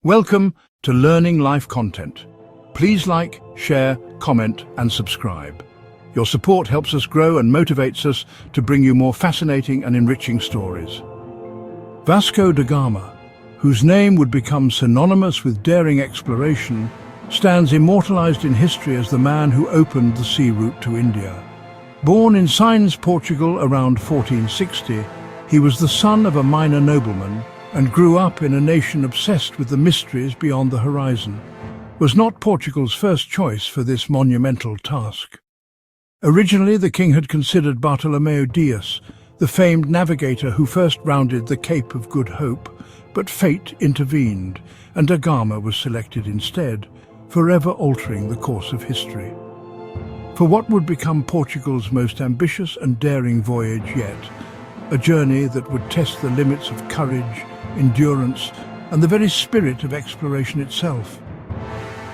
Welcome to Learning Life Content. Please like, share, comment and subscribe. Your support helps us grow and motivates us to bring you more fascinating and enriching stories. Vasco da Gama, whose name would become synonymous with daring exploration, stands immortalized in history as the man who opened the sea route to India. Born in Sines, Portugal around 1460, he was the son of a minor nobleman and grew up in a nation obsessed with the mysteries beyond the horizon. Was not Portugal's first choice for this monumental task. Originally, the king had considered Bartolomeu Dias, the famed navigator who first rounded the Cape of Good Hope, but fate intervened, and da Gama was selected instead, forever altering the course of history. For what would become Portugal's most ambitious and daring voyage yet, a journey that would test the limits of courage, endurance, and the very spirit of exploration itself.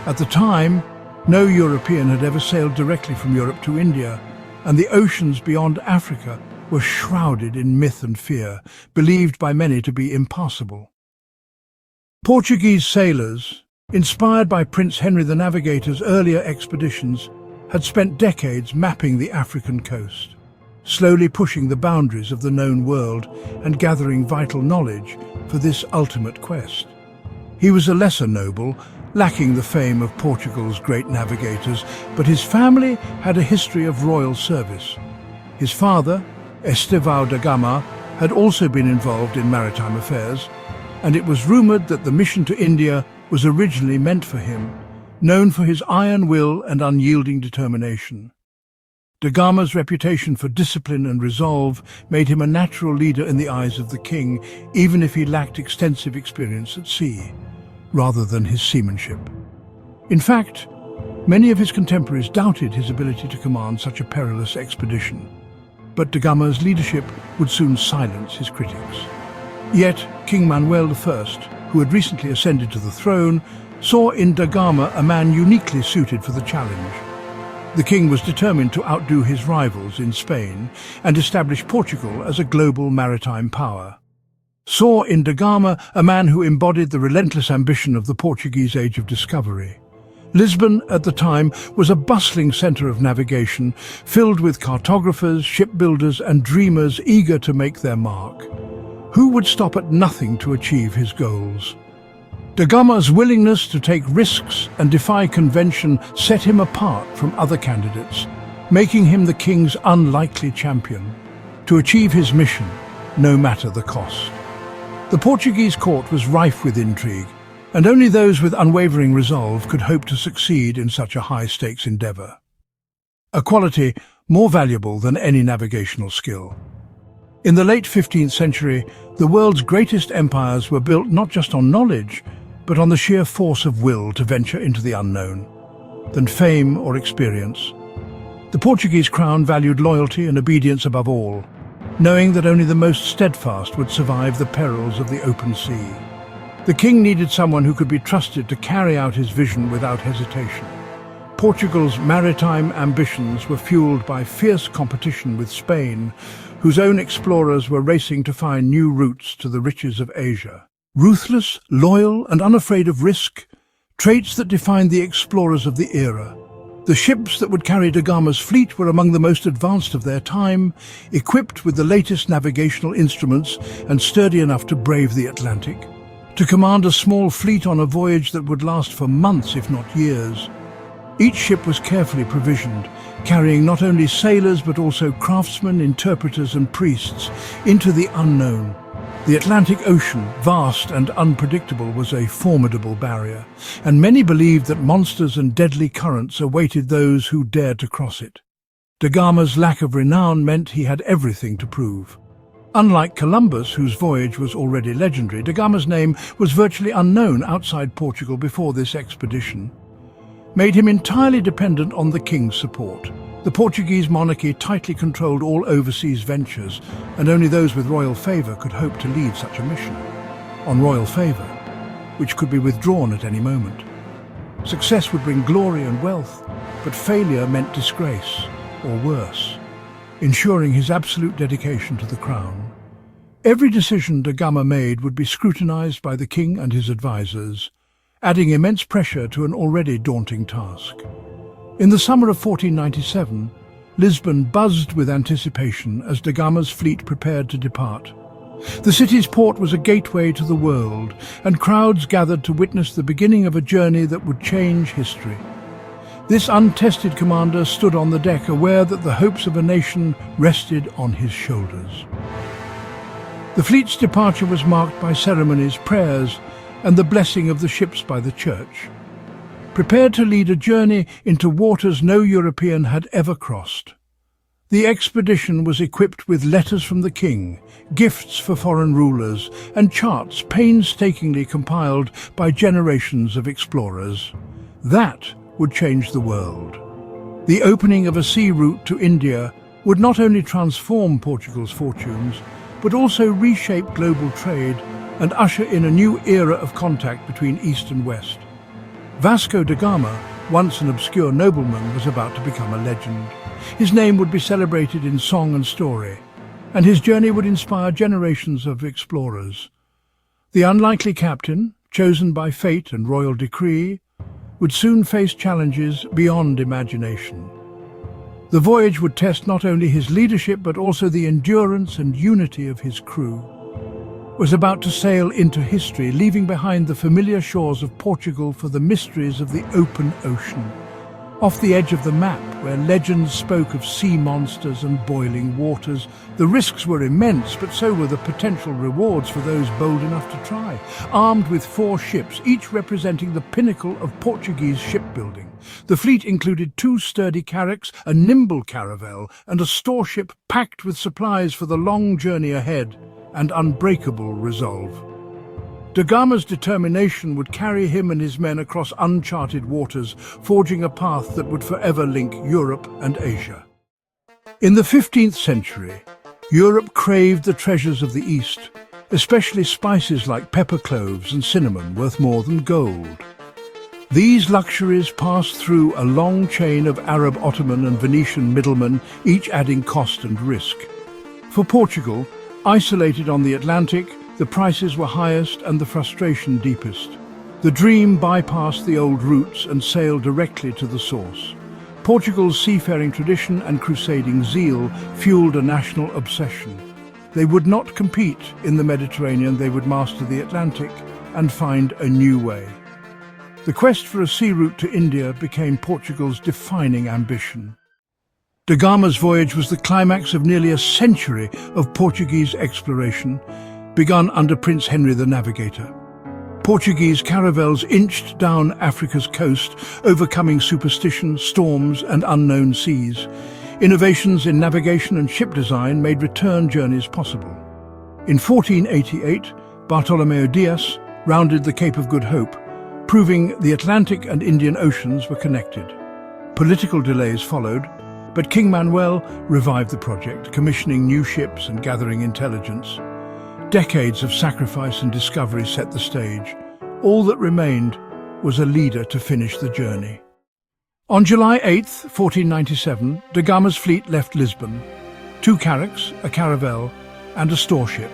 At the time, no European had ever sailed directly from Europe to India, and the oceans beyond Africa were shrouded in myth and fear, believed by many to be impassable. Portuguese sailors, inspired by Prince Henry the Navigator's earlier expeditions, had spent decades mapping the African coast, slowly pushing the boundaries of the known world and gathering vital knowledge for this ultimate quest. He was a lesser noble, lacking the fame of Portugal's great navigators, but his family had a history of royal service. His father, Estevão da Gama, had also been involved in maritime affairs, and it was rumoured that the mission to India was originally meant for him, known for his iron will and unyielding determination. Da Gama's reputation for discipline and resolve made him a natural leader in the eyes of the king, even if he lacked extensive experience at sea, rather than his seamanship. In fact, many of his contemporaries doubted his ability to command such a perilous expedition, but da Gama's leadership would soon silence his critics. Yet, King Manuel I, who had recently ascended to the throne, saw in da Gama a man uniquely suited for the challenge. The king was determined to outdo his rivals in Spain and establish Portugal as a global maritime power. Saw in da Gama a man who embodied the relentless ambition of the Portuguese age of discovery. Lisbon, at the time, was a bustling centre of navigation, filled with cartographers, shipbuilders and dreamers eager to make their mark. Who would stop at nothing to achieve his goals? Da Gama's willingness to take risks and defy convention set him apart from other candidates, making him the king's unlikely champion, to achieve his mission, no matter the cost. The Portuguese court was rife with intrigue, and only those with unwavering resolve could hope to succeed in such a high-stakes endeavour. A quality more valuable than any navigational skill. In the late 15th century, the world's greatest empires were built not just on knowledge, but on the sheer force of will to venture into the unknown, than fame or experience. The Portuguese crown valued loyalty and obedience above all, knowing that only the most steadfast would survive the perils of the open sea. The king needed someone who could be trusted to carry out his vision without hesitation. Portugal's maritime ambitions were fueled by fierce competition with Spain, whose own explorers were racing to find new routes to the riches of Asia. Ruthless, loyal and unafraid of risk, traits that defined the explorers of the era. The ships that would carry da Gama's fleet were among the most advanced of their time, equipped with the latest navigational instruments and sturdy enough to brave the Atlantic. To command a small fleet on a voyage that would last for months, if not years. Each ship was carefully provisioned, carrying not only sailors but also craftsmen, interpreters and priests into the unknown. The Atlantic Ocean, vast and unpredictable, was a formidable barrier, and many believed that monsters and deadly currents awaited those who dared to cross it. Da Gama's lack of renown meant he had everything to prove. Unlike Columbus, whose voyage was already legendary, da Gama's name was virtually unknown outside Portugal before this expedition, made him entirely dependent on the king's support. The Portuguese monarchy tightly controlled all overseas ventures, and only those with royal favour could hope to lead such a mission. On royal favour, which could be withdrawn at any moment. Success would bring glory and wealth, but failure meant disgrace, or worse, ensuring his absolute dedication to the crown. Every decision da Gama made would be scrutinized by the king and his advisors, adding immense pressure to an already daunting task. In the summer of 1497, Lisbon buzzed with anticipation as da Gama's fleet prepared to depart. The city's port was a gateway to the world, and crowds gathered to witness the beginning of a journey that would change history. This untested commander stood on the deck, aware that the hopes of a nation rested on his shoulders. The fleet's departure was marked by ceremonies, prayers, and the blessing of the ships by the church. Prepared to lead a journey into waters no European had ever crossed. The expedition was equipped with letters from the king, gifts for foreign rulers, and charts painstakingly compiled by generations of explorers. That would change the world. The opening of a sea route to India would not only transform Portugal's fortunes, but also reshape global trade and usher in a new era of contact between East and West. Vasco da Gama, once an obscure nobleman, was about to become a legend. His name would be celebrated in song and story, and his journey would inspire generations of explorers. The unlikely captain, chosen by fate and royal decree, would soon face challenges beyond imagination. The voyage would test not only his leadership but also the endurance and unity of his crew. Was about to sail into history, leaving behind the familiar shores of Portugal for the mysteries of the open ocean. Off the edge of the map, where legends spoke of sea monsters and boiling waters, the risks were immense, but so were the potential rewards for those bold enough to try. Armed with 4 ships, each representing the pinnacle of Portuguese shipbuilding. The fleet included 2 sturdy carracks, a nimble caravel, and a store ship packed with supplies for the long journey ahead, and unbreakable resolve. Da Gama's determination would carry him and his men across uncharted waters, forging a path that would forever link Europe and Asia. In the 15th century, Europe craved the treasures of the East, especially spices like pepper cloves and cinnamon, worth more than gold. These luxuries passed through a long chain of Arab, Ottoman and Venetian middlemen, each adding cost and risk. For Portugal, isolated on the Atlantic, the prices were highest and the frustration deepest. The dream bypassed the old routes and sailed directly to the source. Portugal's seafaring tradition and crusading zeal fueled a national obsession. They would not compete in the Mediterranean, they would master the Atlantic and find a new way. The quest for a sea route to India became Portugal's defining ambition. Da Gama's voyage was the climax of nearly a century of Portuguese exploration, begun under Prince Henry the Navigator. Portuguese caravels inched down Africa's coast, overcoming superstition, storms and unknown seas. Innovations in navigation and ship design made return journeys possible. In 1488, Bartolomeu Dias rounded the Cape of Good Hope, proving the Atlantic and Indian Oceans were connected. Political delays followed, but King Manuel revived the project, commissioning new ships and gathering intelligence. Decades of sacrifice and discovery set the stage. All that remained was a leader to finish the journey. On July 8, 1497, da Gama's fleet left Lisbon. 2 carracks, a caravel, and a store ship.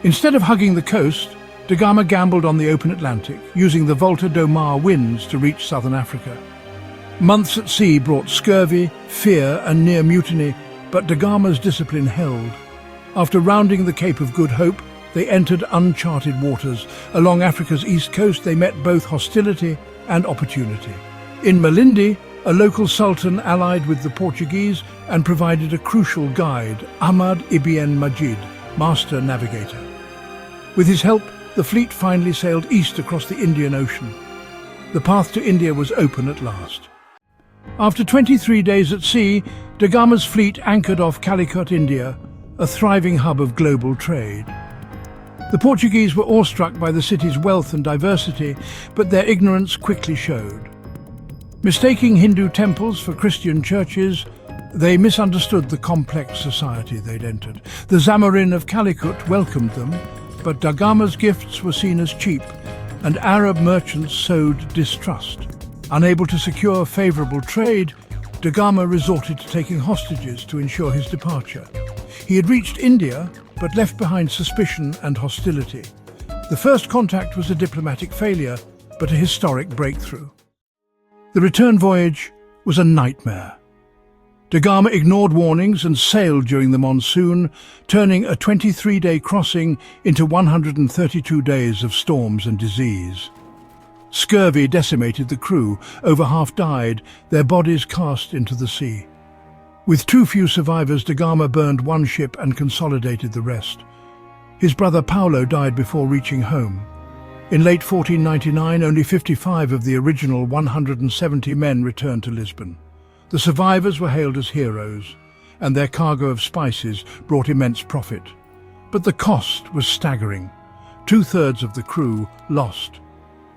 Instead of hugging the coast, da Gama gambled on the open Atlantic, using the Volta do Mar winds to reach southern Africa. Months at sea brought scurvy, fear, and near mutiny, but da Gama's discipline held. After rounding the Cape of Good Hope, they entered uncharted waters. Along Africa's east coast, they met both hostility and opportunity. In Malindi, a local sultan allied with the Portuguese and provided a crucial guide, Ahmad ibn Majid, master navigator. With his help, the fleet finally sailed east across the Indian Ocean. The path to India was open at last. After 23 days at sea, da Gama's fleet anchored off Calicut, India, a thriving hub of global trade. The Portuguese were awestruck by the city's wealth and diversity, but their ignorance quickly showed. Mistaking Hindu temples for Christian churches, they misunderstood the complex society they'd entered. The Zamarin of Calicut welcomed them, but da Gama's gifts were seen as cheap, and Arab merchants sowed distrust. Unable to secure favourable trade, da Gama resorted to taking hostages to ensure his departure. He had reached India, but left behind suspicion and hostility. The first contact was a diplomatic failure, but a historic breakthrough. The return voyage was a nightmare. Da Gama ignored warnings and sailed during the monsoon, turning a 23-day crossing into 132 days of storms and disease. Scurvy decimated the crew, over half died, their bodies cast into the sea. With too few survivors, Da Gama burned one ship and consolidated the rest. His brother Paulo died before reaching home. In late 1499, only 55 of the original 170 men returned to Lisbon. The survivors were hailed as heroes, and their cargo of spices brought immense profit. But the cost was staggering. 2/3 of the crew lost.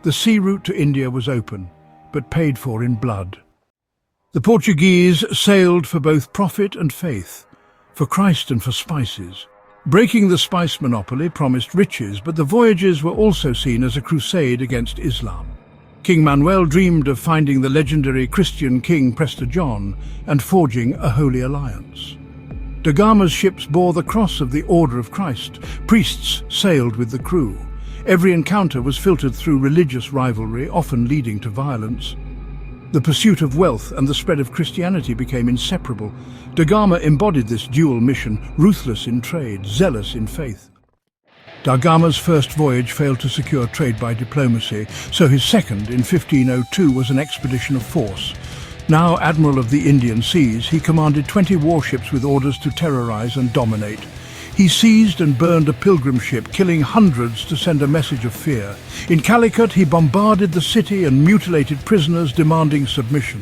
The sea route to India was open, but paid for in blood. The Portuguese sailed for both profit and faith, for Christ and for spices. Breaking the spice monopoly promised riches, but the voyages were also seen as a crusade against Islam. King Manuel dreamed of finding the legendary Christian king Prester John and forging a holy alliance. Da Gama's ships bore the cross of the Order of Christ. Priests sailed with the crew. Every encounter was filtered through religious rivalry, often leading to violence. The pursuit of wealth and the spread of Christianity became inseparable. Da Gama embodied this dual mission, ruthless in trade, zealous in faith. Da Gama's first voyage failed to secure trade by diplomacy, so his second, in 1502, was an expedition of force. Now Admiral of the Indian Seas, he commanded 20 warships with orders to terrorize and dominate. He seized and burned a pilgrim ship, killing hundreds to send a message of fear. In Calicut, he bombarded the city and mutilated prisoners, demanding submission.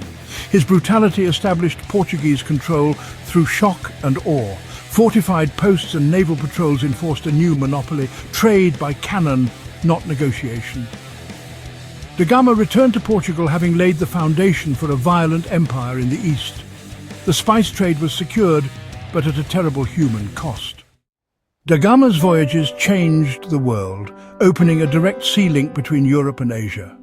His brutality established Portuguese control through shock and awe. Fortified posts and naval patrols enforced a new monopoly, trade by cannon, not negotiation. Da Gama returned to Portugal having laid the foundation for a violent empire in the east. The spice trade was secured, but at a terrible human cost. Da Gama's voyages changed the world, opening a direct sea link between Europe and Asia.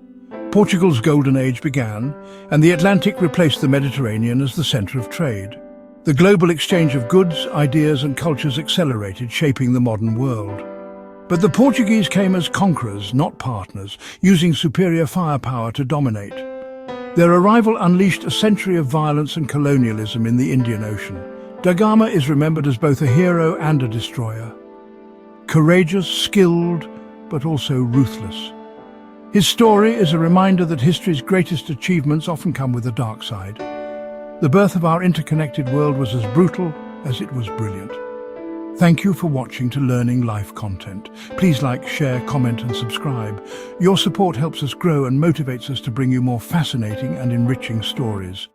Portugal's golden age began, and the Atlantic replaced the Mediterranean as the center of trade. The global exchange of goods, ideas and cultures accelerated, shaping the modern world. But the Portuguese came as conquerors, not partners, using superior firepower to dominate. Their arrival unleashed a century of violence and colonialism in the Indian Ocean. Da Gama is remembered as both a hero and a destroyer. Courageous, skilled, but also ruthless. His story is a reminder that history's greatest achievements often come with a dark side. The birth of our interconnected world was as brutal as it was brilliant. Thank you for watching to Learning Life content. Please like, share, comment and subscribe. Your support helps us grow and motivates us to bring you more fascinating and enriching stories.